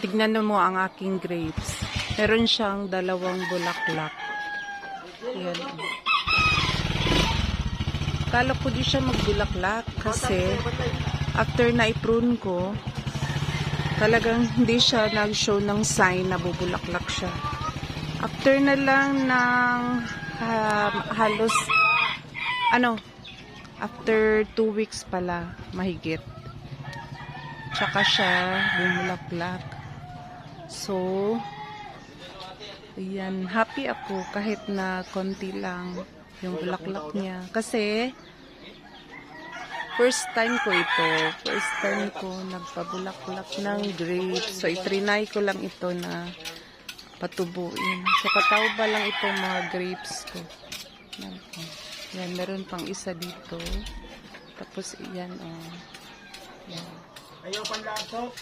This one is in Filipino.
tignan mo ang aking grapes. Meron siyang dalawang bulaklak. Yan. Kala ko di siya magbulaklak kasi after na i-prune ko, talagang hindi siya nag-show ng sign na bubulaklak siya. After na lang ng halos, after 2 weeks pala, mahigit. Tsaka siya bumulaklak. So, ayan, happy ako kahit na konti lang yung bulaklak niya. Kasi, first time ko ito. First time ko nagpabulaklak ng grapes. So, itrinay ko lang ito na patubuin. So, katawba lang itong mga grapes ko. Yan, meron pang isa dito. Tapos, yan, Yan. Ayaw panlatok.